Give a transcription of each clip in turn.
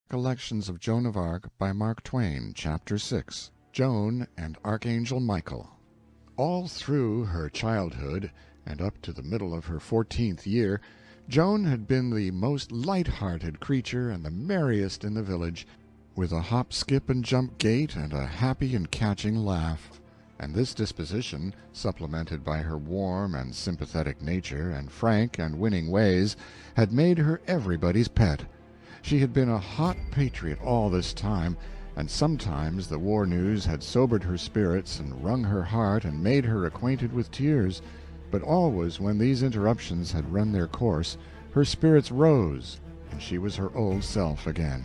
Collections of Joan of Arc by Mark Twain, Chapter 6, Joan and Archangel Michael. All through her childhood, and up to the middle of her 14th year, Joan had been the most light-hearted creature and the merriest in the village, with a hop, skip, and jump gait and a happy and catching laugh. And this disposition, supplemented by her warm and sympathetic nature and frank and winning ways, had made her everybody's pet. She had been a hot patriot all this time, and sometimes the war news had sobered her spirits and wrung her heart and made her acquainted with tears, but always when these interruptions had run their course, her spirits rose, and she was her old self again.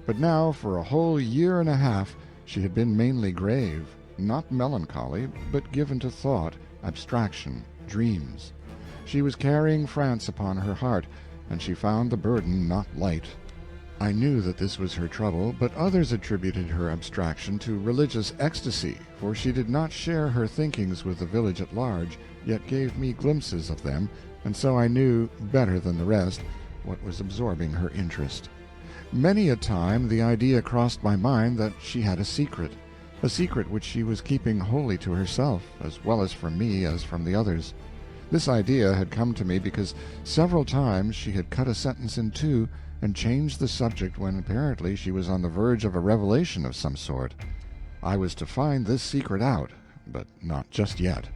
But now, for a whole year and a half, she had been mainly grave, not melancholy, but given to thought, abstraction, dreams. She was carrying France upon her heart, and she found the burden not light. I knew that this was her trouble, but others attributed her abstraction to religious ecstasy, for she did not share her thinkings with the village at large, yet gave me glimpses of them, and so I knew, better than the rest, what was absorbing her interest. Many a time the idea crossed my mind that she had a secret which she was keeping wholly to herself, as well as from me as from the others. This idea had come to me because several times she had cut a sentence in two and changed the subject when apparently she was on the verge of a revelation of some sort. I was to find this secret out, but not just yet.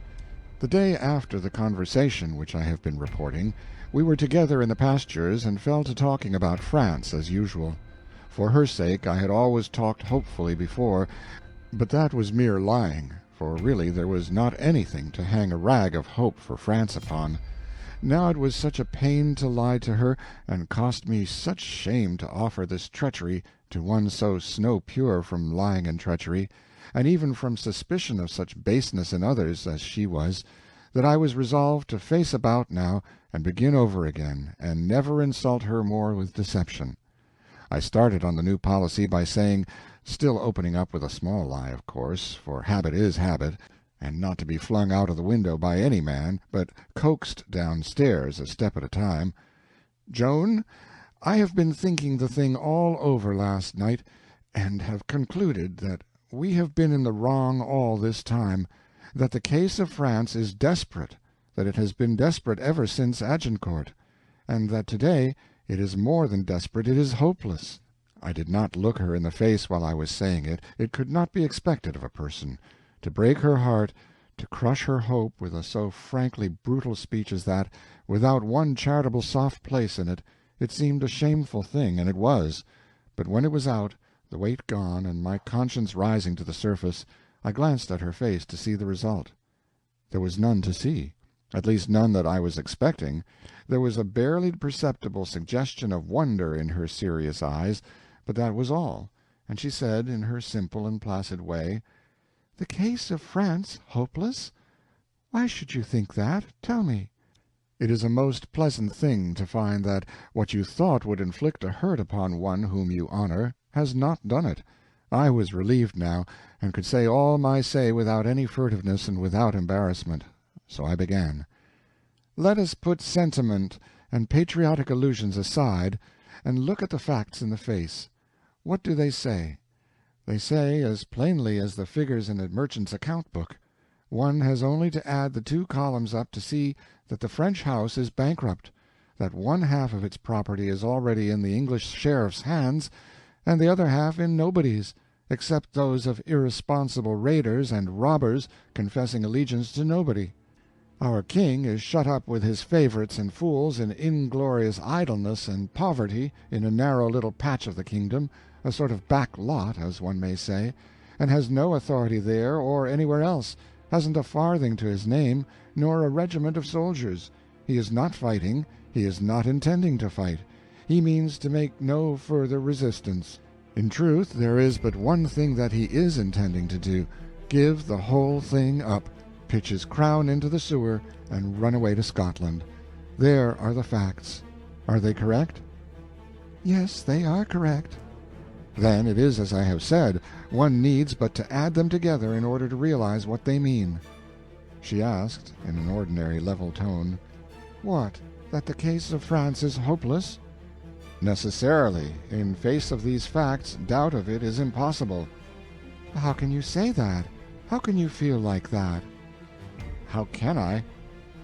The day after the conversation which I have been reporting, we were together in the pastures and fell to talking about France as usual. For her sake I had always talked hopefully before, but that was mere lying, for really there was not anything to hang a rag of hope for France upon. Now it was such a pain to lie to her, and cost me such shame to offer this treachery to one so snow-pure from lying and treachery, and even from suspicion of such baseness in others as she was, that I was resolved to face about now and begin over again, and never insult her more with deception. I started on the new policy by saying, still opening up with a small lie, of course, for habit is habit, and not to be flung out of the window by any man, but coaxed downstairs a step at a time, "Joan, I have been thinking the thing all over last night, and have concluded that we have been in the wrong all this time, that the case of France is desperate, that it has been desperate ever since Agincourt, and that today it is more than desperate, it is hopeless." I did not look her in the face while I was saying it. It could not be expected of a person. To break her heart, to crush her hope with a so frankly brutal speech as that, without one charitable soft place in it, it seemed a shameful thing, and it was. But when it was out, the weight gone, and my conscience rising to the surface, I glanced at her face to see the result. There was none to see, at least none that I was expecting. There was a barely perceptible suggestion of wonder in her serious eyes, but that was all, and she said, in her simple and placid way, "The case of France hopeless? Why should you think that? Tell me." It is a most pleasant thing to find that what you thought would inflict a hurt upon one whom you honor has not done it. I was relieved now, and could say all my say without any furtiveness and without embarrassment. So I began. "Let us put sentiment and patriotic illusions aside, and look at the facts in the face. What do they say? They say as plainly as the figures in a merchant's account-book. One has only to add the two columns up to see that the French house is bankrupt, that one half of its property is already in the English sheriff's hands, and the other half in nobody's, except those of irresponsible raiders and robbers confessing allegiance to nobody. Our king is shut up with his favorites and fools in inglorious idleness and poverty in a narrow little patch of the kingdom, a sort of back lot, as one may say, and has no authority there or anywhere else, hasn't a farthing to his name, nor a regiment of soldiers. He is not fighting, he is not intending to fight, he means to make no further resistance. In truth, there is but one thing that he is intending to do, give the whole thing up, pitch his crown into the sewer, and run away to Scotland. There are the facts. Are they correct?" "Yes, they are correct." "Then it is as I have said. One needs but to add them together in order to realize what they mean." She asked, in an ordinary level tone, "What, that the case of France is hopeless?" Necessarily. In face of these facts, doubt of it is impossible. How can you say that? How can you feel like that? How can I?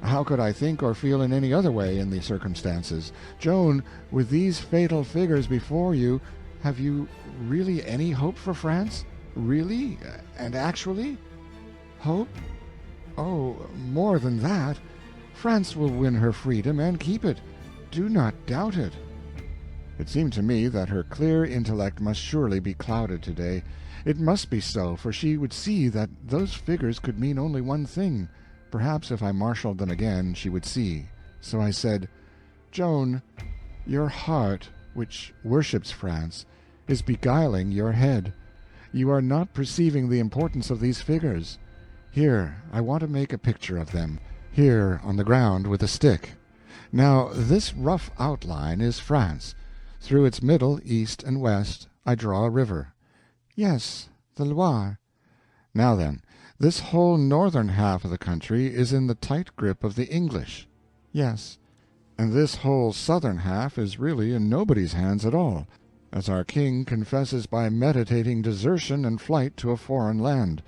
How could I think or feel in any other way in the circumstances? Joan, with these fatal figures before you, have you really any hope for France? Really? And actually? Hope? Oh, more than that. France will win her freedom and keep it. Do not doubt it. It seemed to me that her clear intellect must surely be clouded today. It must be so, for she would see that those figures could mean only one thing. Perhaps if I marshaled them again she would see. So I said, "Joan, your heart, which worships France, is beguiling your head. You are not perceiving the importance of these figures. Here, I want to make a picture of them, here on the ground with a stick. Now, this rough outline is France. Through its middle, east and west, I draw a river." "Yes, the Loire." "Now then, this whole northern half of the country is in the tight grip of the English." "Yes." "And this whole southern half is really in nobody's hands at all, as our king confesses by meditating desertion and flight to a foreign land.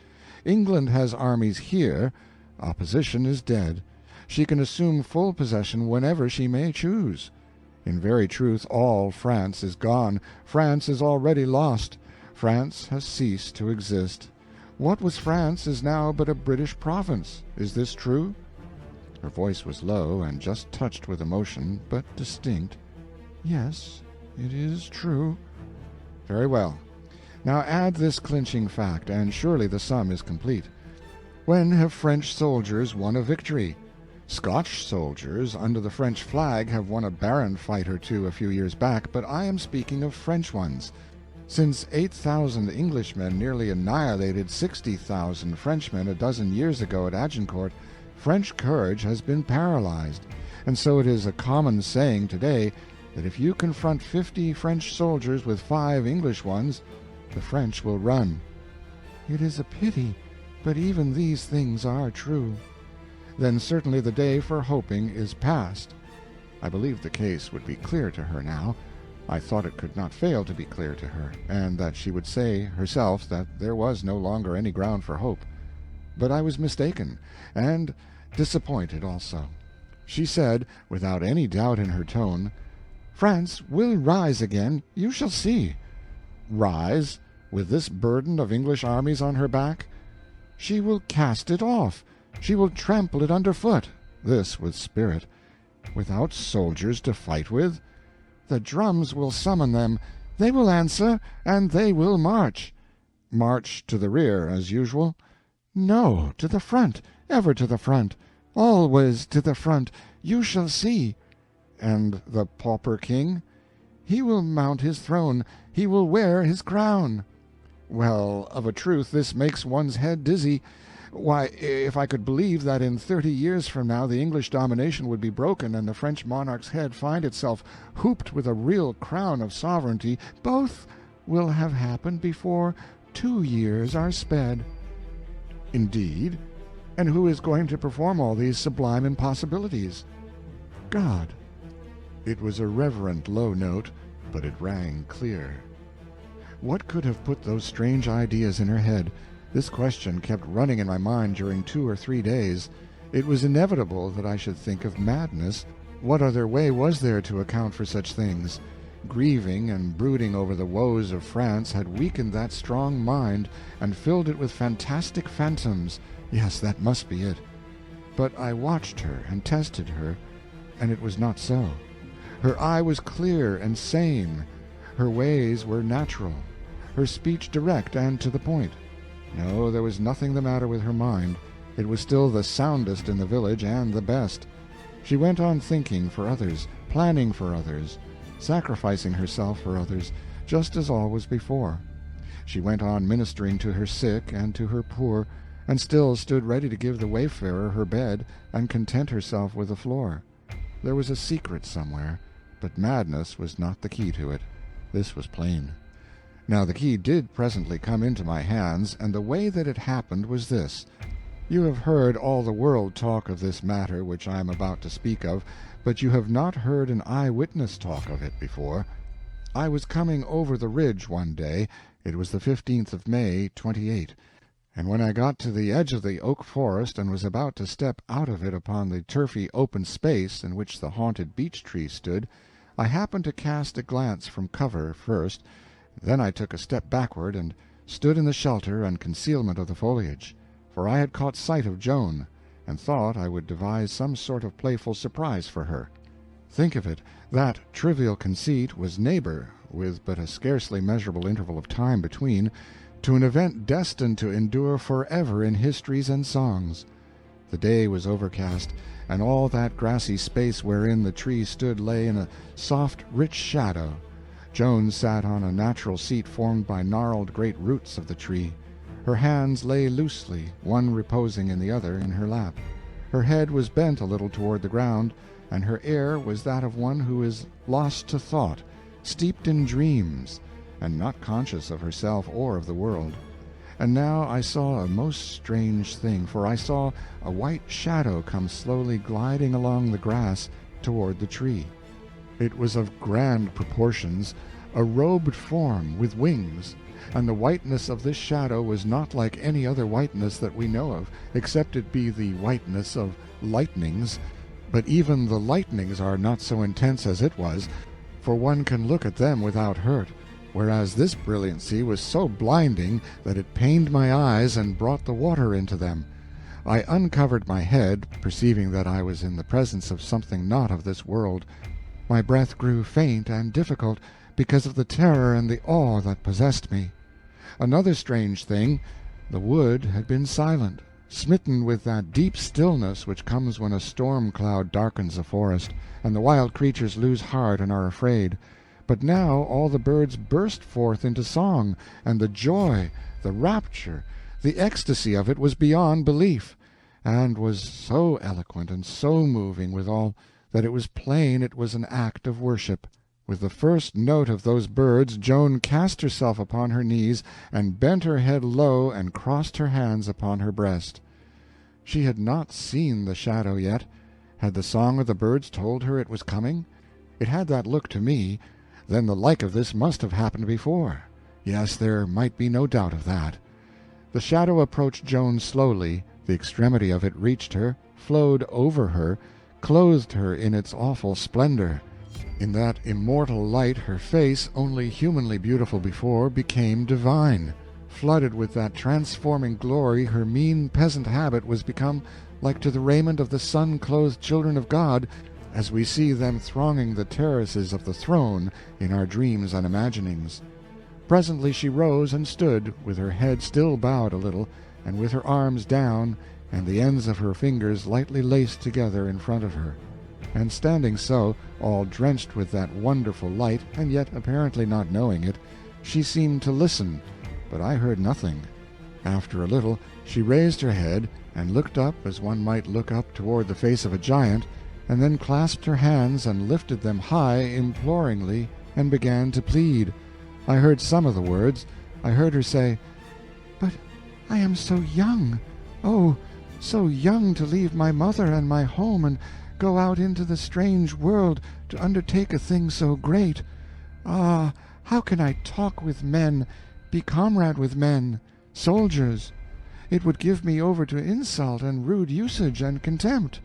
England has armies here. Opposition is dead. She can assume full possession whenever she may choose. In very truth, all France is gone. France is already lost. France has ceased to exist. What was France is now but a British province. Is this true?" Her voice was low and just touched with emotion, but distinct. "Yes, it is true." "Very well. Now add this clinching fact, and surely the sum is complete. When have French soldiers won a victory? Scotch soldiers under the French flag have won a barren fight or two a few years back, but I am speaking of French ones. Since 8,000 Englishmen nearly annihilated 60,000 Frenchmen a dozen years ago at Agincourt, French courage has been paralyzed, and so it is a common saying today that if you confront 50 French soldiers with 5 English ones, the French will run." "It is a pity, but even these things are true." "Then certainly the day for hoping is past." I believed the case would be clear to her now. I thought it could not fail to be clear to her, and that she would say herself that there was no longer any ground for hope. But I was mistaken, and disappointed also. She said, without any doubt in her tone, "France will rise again, you shall see." "Rise? With this burden of English armies on her back?" "She will cast it off. She will trample it under foot." This with spirit. "Without soldiers to fight with?" "The drums will summon them. They will answer, and they will march." "March to the rear, as usual?" "No, to the front, ever to the front, always to the front. You shall see." "And the pauper king?" "He will mount his throne. He will wear his crown." "Well, of a truth this makes one's head dizzy. Why, if I could believe that in 30 years from now the English domination would be broken and the French monarch's head find itself hooped with a real crown of sovereignty—" "Both will have happened before 2 years are sped." "Indeed? And who is going to perform all these sublime impossibilities?" "God." It was a reverent low note, but it rang clear. What could have put those strange ideas in her head? This question kept running in my mind during 2 or 3 days. It was inevitable that I should think of madness. What other way was there to account for such things? Grieving and brooding over the woes of France had weakened that strong mind and filled it with fantastic phantoms. Yes, that must be it. But I watched her and tested her, and it was not so. Her eye was clear and sane. Her ways were natural. Her speech direct and to the point. No, there was nothing the matter with her mind. It was still the soundest in the village and the best. She went on thinking for others, planning for others, sacrificing herself for others, just as always before. She went on ministering to her sick and to her poor, and still stood ready to give the wayfarer her bed and content herself with the floor. There was a secret somewhere, but madness was not the key to it. This was plain. Now the key did presently come into my hands, and the way that it happened was this. You have heard all the world talk of this matter which I am about to speak of, but you have not heard an eye-witness talk of it before. I was coming over the ridge one day. It was the 15th of May, '28, and when I got to the edge of the oak forest and was about to step out of it upon the turfy open space in which the haunted beech-tree stood, I happened to cast a glance from cover first, then I took a step backward and stood in the shelter and concealment of the foliage, for I had caught sight of Joan, and thought I would devise some sort of playful surprise for her. Think of it, that trivial conceit was neighbor, with but a scarcely measurable interval of time between, to an event destined to endure forever in histories and songs. The day was overcast, and all that grassy space wherein the tree stood lay in a soft, rich shadow. Joan sat on a natural seat formed by gnarled great roots of the tree. Her hands lay loosely, one reposing in the other, in her lap. Her head was bent a little toward the ground, and her air was that of one who is lost to thought, steeped in dreams, and not conscious of herself or of the world. And now I saw a most strange thing, for I saw a white shadow come slowly gliding along the grass toward the tree. It was of grand proportions, a robed form with wings, and the whiteness of this shadow was not like any other whiteness that we know of, except it be the whiteness of lightnings. But even the lightnings are not so intense as it was, for one can look at them without hurt, whereas this brilliancy was so blinding that it pained my eyes and brought the water into them. I uncovered my head, perceiving that I was in the presence of something not of this world. My breath grew faint and difficult, because of the terror and the awe that possessed me. Another strange thing, the wood had been silent, smitten with that deep stillness which comes when a storm cloud darkens a forest, and the wild creatures lose heart and are afraid. But now all the birds burst forth into song, and the joy, the rapture, the ecstasy of it was beyond belief, and was so eloquent and so moving withal that it was plain it was an act of worship. With the first note of those birds Joan cast herself upon her knees and bent her head low and crossed her hands upon her breast. She had not seen the shadow yet. Had the song of the birds told her it was coming? It had that look to me. Then the like of this must have happened before. Yes, there might be no doubt of that. The shadow approached Joan slowly, the extremity of it reached her, flowed over her, clothed her in its awful splendor. In that immortal light her face, only humanly beautiful before, became divine. Flooded with that transforming glory, her mean peasant habit was become like to the raiment of the sun-clothed children of God, as we see them thronging the terraces of the throne in our dreams and imaginings. Presently she rose and stood, with her head still bowed a little, and with her arms down, and the ends of her fingers lightly laced together in front of her. And standing so, all drenched with that wonderful light, and yet apparently not knowing it, she seemed to listen, but I heard nothing. After a little she raised her head, and looked up as one might look up toward the face of a giant, and then clasped her hands and lifted them high imploringly, and began to plead. I heard some of the words. I heard her say, "But I am so young, oh, so young to leave my mother and my home and go out into the strange world to undertake a thing so great. Ah, how can I talk with men, be comrade with men, soldiers? It would give me over to insult and rude usage and contempt.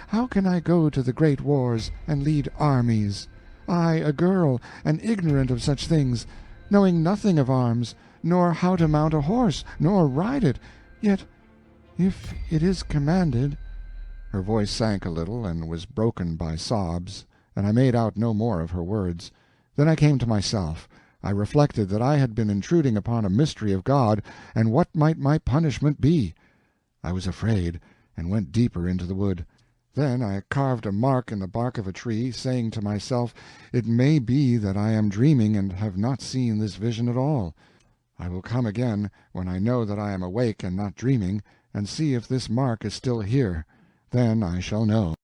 How can I go to the great wars and lead armies? I, a girl, and ignorant of such things, knowing nothing of arms, nor how to mount a horse, nor ride it. Yet, if it is commanded—" Her voice sank a little, and was broken by sobs, and I made out no more of her words. Then I came to myself. I reflected that I had been intruding upon a mystery of God, and what might my punishment be? I was afraid, and went deeper into the wood. Then I carved a mark in the bark of a tree, saying to myself, it may be that I am dreaming and have not seen this vision at all. I will come again, when I know that I am awake and not dreaming, and see if this mark is still here. Then I shall know.